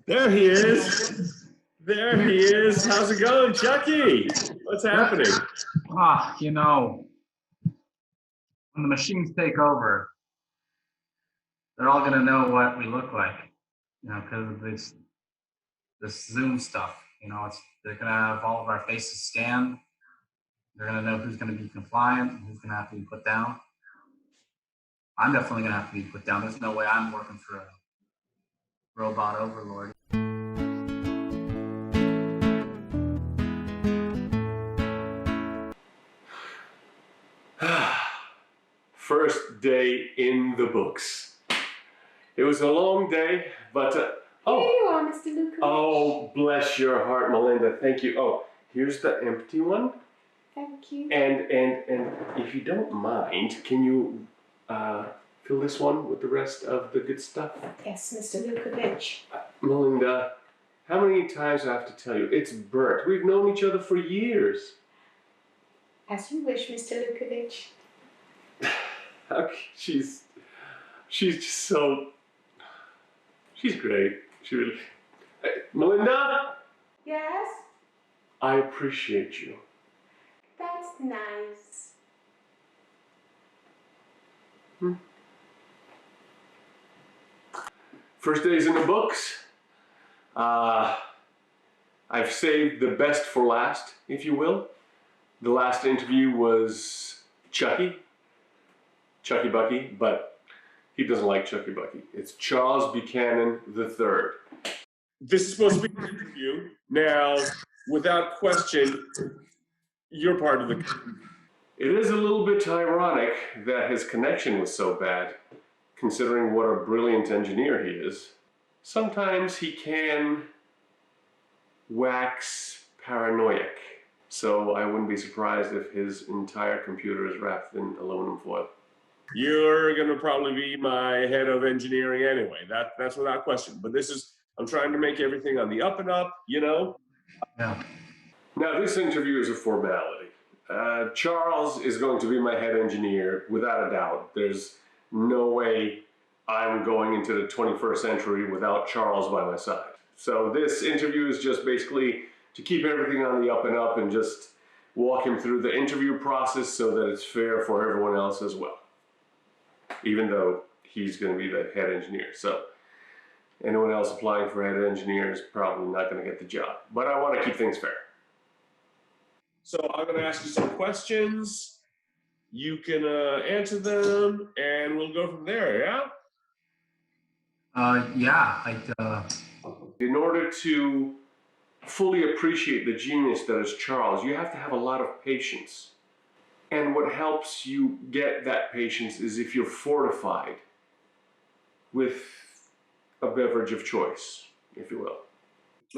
There he is. There he is. How's it going, Chucky? What's happening? When the machines take over, they're all going to know what we look like, because of this Zoom stuff. They're going to have all of our faces scanned. They're going to know who's going to be compliant and who's going to have to be put down. I'm definitely going to have to be put down. There's no way I'm working for a robot overlord. First day in the books. It was a long day, but Here you are, Mr. Lukovich. Oh, bless your heart, Melinda. Thank you. Oh, here's the empty one. Thank you. And if you don't mind, can you fill this one with the rest of the good stuff? Yes, Mr. Lukovich. Melinda, how many times do I have to tell you? It's Burt. We've known each other for years. As you wish, Mr. Lukovich. Okay, she's just so... She's great. She really... Melinda? Yes? I appreciate you. That's nice. First day's in the books. I've saved the best for last, if you will. The last interview was Chucky Bucky, but he doesn't like Chucky Bucky. It's Charles Buchanan III. This is supposed to be an interview. Now, without question, you're part of the... It is a little bit ironic that his connection was so bad, considering what a brilliant engineer he is. Sometimes he can wax paranoid, so I wouldn't be surprised if his entire computer is wrapped in aluminum foil. You're gonna probably be my head of engineering anyway. That's without question. But I'm trying to make everything on the up and up, Yeah. Now this interview is a formality. Charles is going to be my head engineer without a doubt. There's no way I'm going into the 21st century without Charles by my side. So this interview is just basically to keep everything on the up and up and just walk him through the interview process so that it's fair for everyone else as well. Even though he's going to be the head engineer. So anyone else applying for head engineer is probably not going to get the job. But I want to keep things fair. So I'm going to ask you some questions. You can answer them, and we'll go from there, yeah? In order to fully appreciate the genius that is Charles, you have to have a lot of patience. And what helps you get that patience is if you're fortified with a beverage of choice, if you will.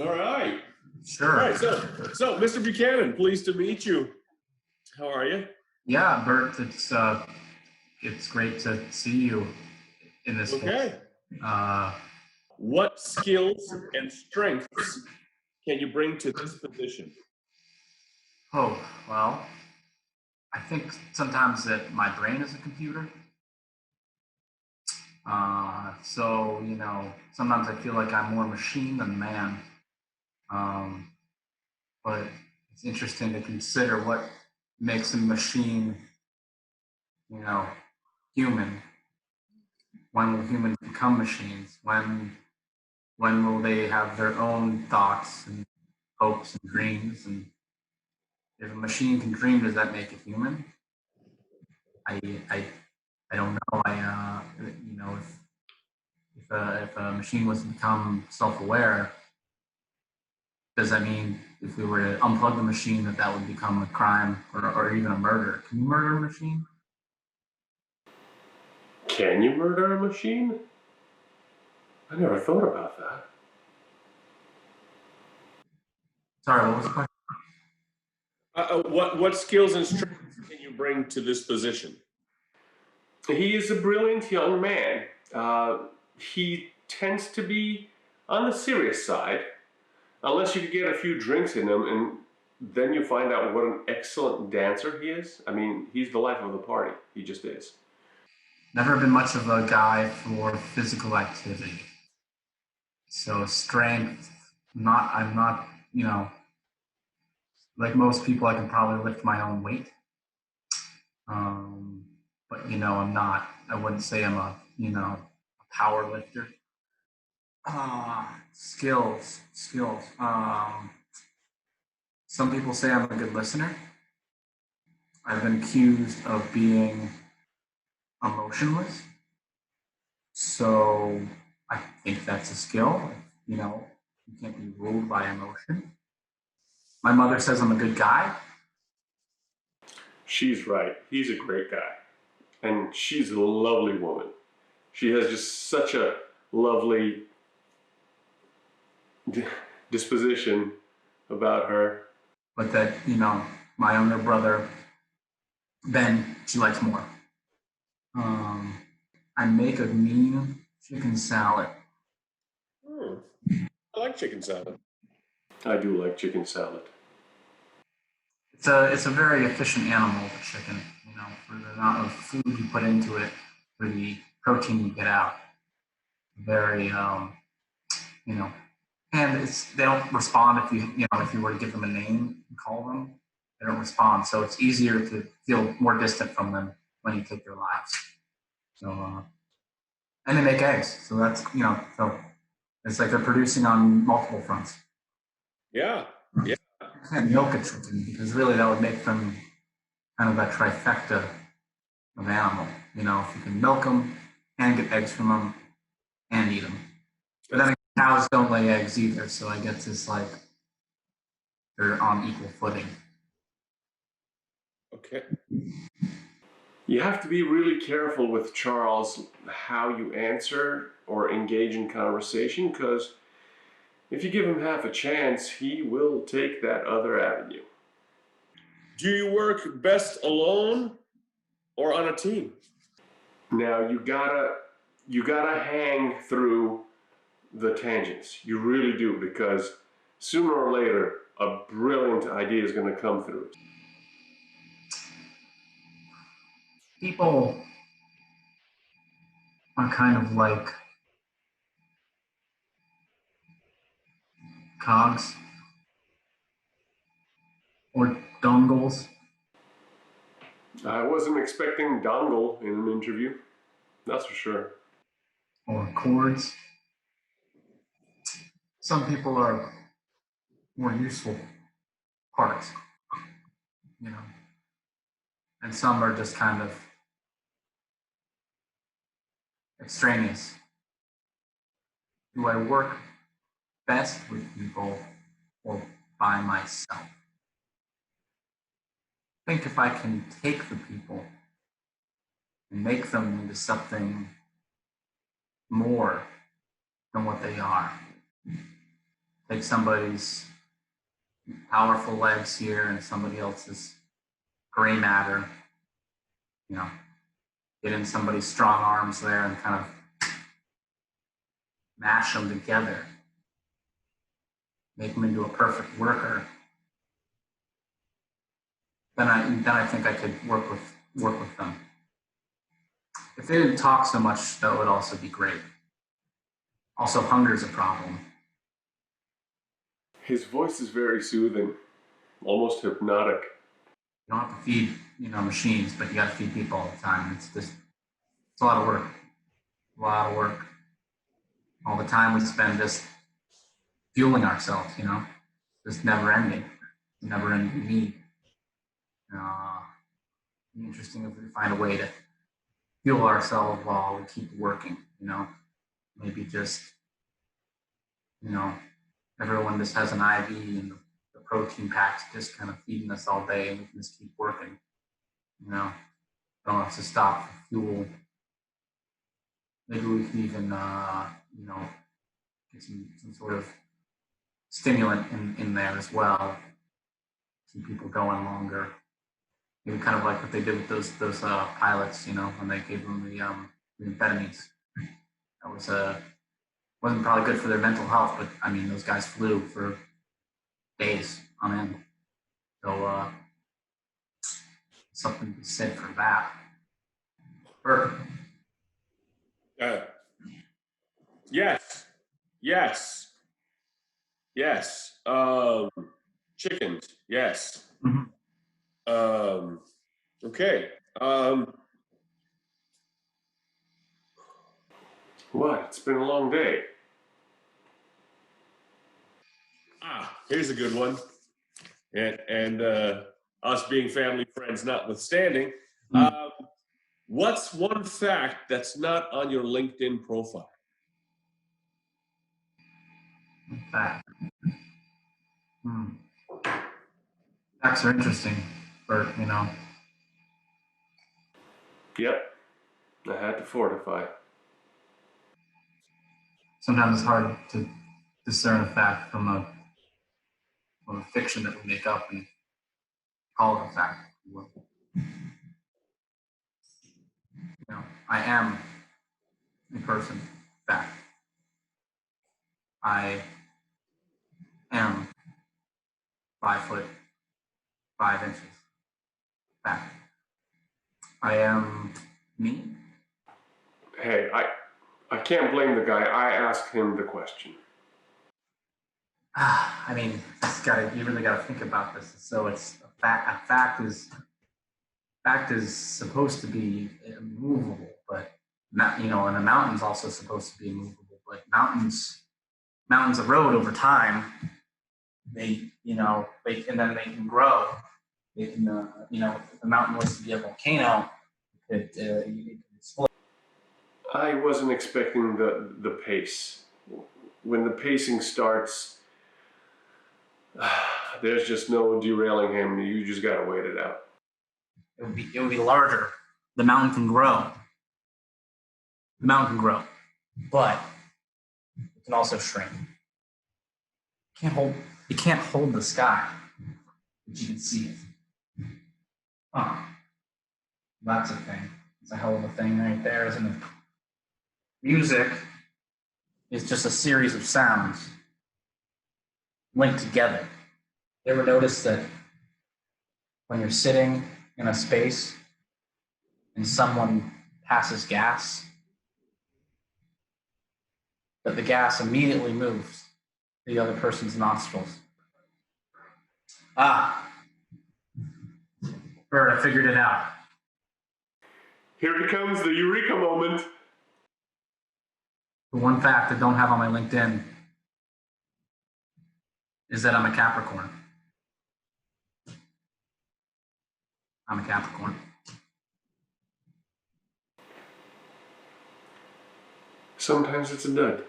All right. Sure. All right, so Mr. Buchanan, pleased to meet you. How are you? Yeah, Burt, it's great to see you in this Okay. case. What skills and strengths can you bring to this position? Oh, well, I think sometimes that my brain is a computer. So, sometimes I feel like I'm more machine than man. But it's interesting to consider what makes a machine, human. When will humans become machines? When will they have their own thoughts and hopes and dreams? And if a machine can dream, does that make it human? I don't know. If a machine was to become self-aware, does that mean if we were to unplug the machine that would become a crime or even a murder? Can you murder a machine? Can you murder a machine? I never thought about that. Sorry, what was the question? What skills and strengths can you bring to this position? He is a brilliant young man. He tends to be on the serious side, unless you could get a few drinks in him, and then you find out what an excellent dancer he is. I mean, he's the life of the party. He just is. Never been much of a guy for physical activity. So strength, I'm not, like most people, I can probably lift my own weight. But I wouldn't say I'm a power lifter. Skills. Some people say I'm a good listener. I've been accused of being emotionless. So I think that's a skill. You can't be ruled by emotion. My mother says I'm a good guy. She's right. He's a great guy. And she's a lovely woman. She has just such a lovely disposition about her. But that, my younger brother, Ben, she likes more. I make a mean chicken salad. I like chicken salad. I do like chicken salad. It's a very efficient animal, the chicken, for the amount of food you put into it, for the protein you get out. Very, and they don't respond if you were to give them a name and call them, they don't respond. So it's easier to feel more distant from them when you take their lives. So, and they make eggs. So that's, so it's like they're producing on multiple fronts. Yeah. You can't milk a chicken because really that would make them kind of that trifecta of animal. If you can milk them and get eggs from them and eat them. But then cows don't lay eggs either, so I guess it's like they're on equal footing. Okay. You have to be really careful with Charles how you answer or engage in conversation, because if you give him half a chance, he will take that other avenue. Do you work best alone or on a team? Now you gotta hang through the tangents. You really do, because sooner or later a brilliant idea is going to come through. People are kind of like cogs or dongles. I wasn't expecting dongle in an interview, that's for sure. Or chords. Some people are more useful parts, and some are just kind of extraneous. Do I work best with people or by myself? I think if I can take the people and make them into something more than what they are, take somebody's powerful legs here and somebody else's gray matter, get in somebody's strong arms there and kind of mash them together, make them into a perfect worker. Then I think I could work with them. If they didn't talk so much, that would also be great. Also, hunger's a problem. His voice is very soothing, almost hypnotic. You don't have to feed, machines, but you got to feed people all the time. It's a lot of work. A lot of work. All the time we spend just fueling ourselves, just never ending need. Interesting if we find a way to fuel ourselves while we keep working, maybe just, everyone just has an IV and the protein packs just kind of feeding us all day and we can just keep working, don't have to stop for fuel. Maybe we can even, get some sort of stimulant in there as well, keep people going longer. Maybe kind of like what they did with those pilots, when they gave them the amphetamines. That was wasn't probably good for their mental health, but I mean those guys flew for days on end. So something to be said for that. Burt. Yes. Yes. Yes. Chickens. Yes. Mhm. Okay. What? It's been a long day. Here's a good one. And us being family friends notwithstanding, Mm. what's one fact that's not on your LinkedIn profile? Fact. Hmm. Facts are interesting, Bert, you know. Yep. I had to fortify. Sometimes it's hard to discern a fact from a fiction that we make up and call it a fact. You know, I am a person. Fact. I am 5 foot 5 inches. Fact. I am me. Hey, I can't blame the guy. I asked him the question. I mean, you really gotta think about this. So it's a fact. A fact is supposed to be immovable, but not, you know, and a mountain's also supposed to be immovable. But mountains erode over time. They, you know, and then they can grow. They can, you know, if the mountain was to be a volcano, it can explode. I wasn't expecting the pace. When the pacing starts, there's just no derailing him. You just gotta wait it out. It would be larger. The mountain can grow. The mountain can grow, but it can also shrink. It can't hold the sky, but you can see it. Huh. That's a thing. It's a hell of a thing right there, isn't it? Music is just a series of sounds linked together. You ever notice that when you're sitting in a space and someone passes gas, that the gas immediately moves to the other person's nostrils? Ah, Bert, I figured it out. Here it comes, the eureka moment. The one fact I don't have on my LinkedIn is that I'm a Capricorn. I'm a Capricorn. Sometimes it's a dud.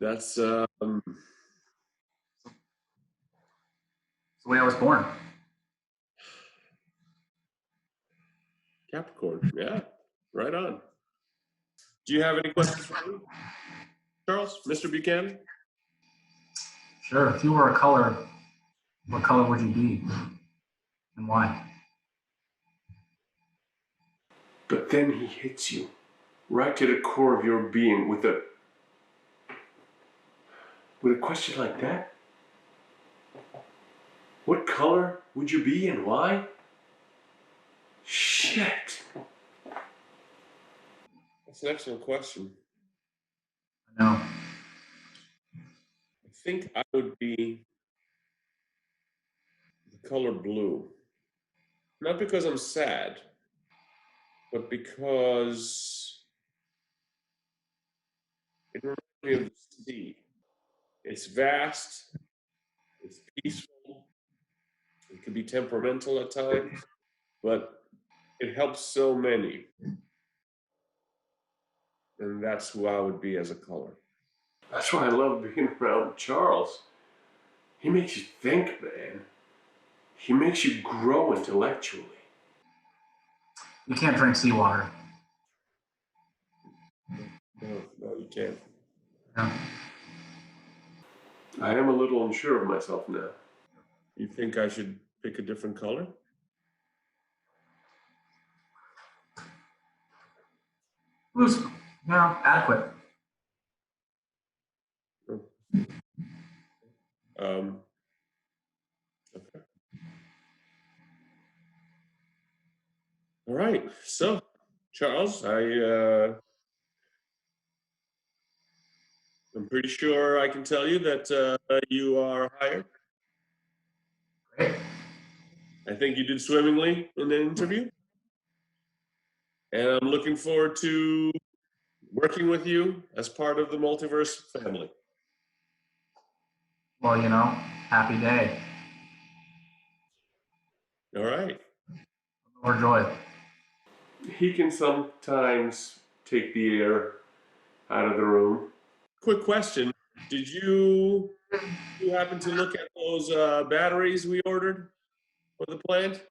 That's It's the way I was born. Capricorn. Yeah, right on. Do you have any questions for me, Charles? Mr. Buchanan? Sure, if you were a color, what color would you be and why? But then he hits you right to the core of your being with a question like that. What color would you be and why? Shit. That's an excellent question. I know. I think I would be the color blue. Not because I'm sad, but because it reminds me of the sea. It's vast, it's peaceful, it can be temperamental at times, but it helps so many. And that's who I would be as a color. That's why I love being around Charles. He makes you think, man. He makes you grow intellectually. You can't drink seawater. No, you can't. No. I am a little unsure of myself now. You think I should pick a different color? Blue's, no, adequate. Um, okay. All right. So, Charles, I'm I'm pretty sure I can tell you that you are hired. Great. I think you did swimmingly in the interview. And I'm looking forward to working with you as part of the multiverse family. Well, happy day. All right. More joy. He can sometimes take the air out of the room. Quick question. Did you happen to look at those batteries we ordered for the plant?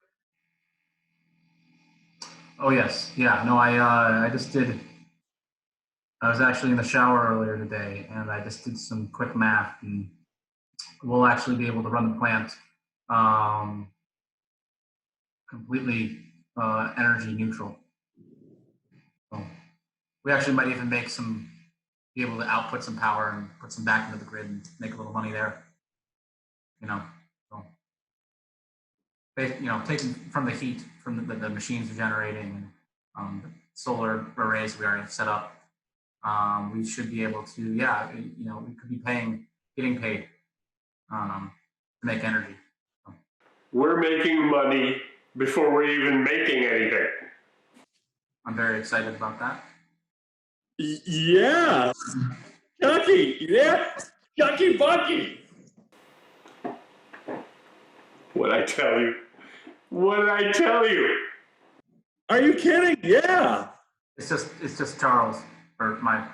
Oh, yes. Yeah, no, I just did. I was actually in the shower earlier today, and I just did some quick math, and we'll actually be able to run the plant completely energy neutral. So we actually might even be able to output some power and put some back into the grid and make a little money there. So taking from the heat from the machines are generating and the solar arrays we already set up, we should be able to, we could be getting paid to make energy. So. We're making money before we're even making anything. I'm very excited about that. Yeah. Chucky, yeah. Chucky Bucky. What'd I tell you? What did I tell you? Are you kidding? Yeah. It's just Charles, or my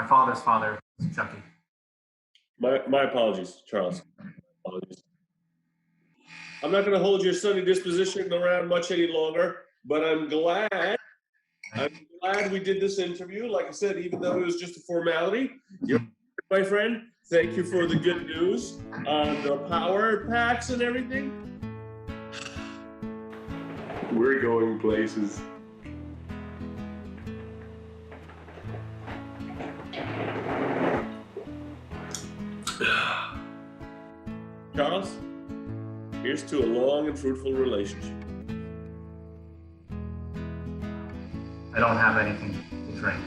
father's father, Chucky. My apologies, Charles. Apologies. I'm not going to hold your sunny disposition around much any longer, but I'm glad we did this interview. Like I said, even though it was just a formality, you're my friend. Thank you for the good news on the power packs and everything. We're going places. Charles, here's to a long and fruitful relationship. I don't have anything to drink.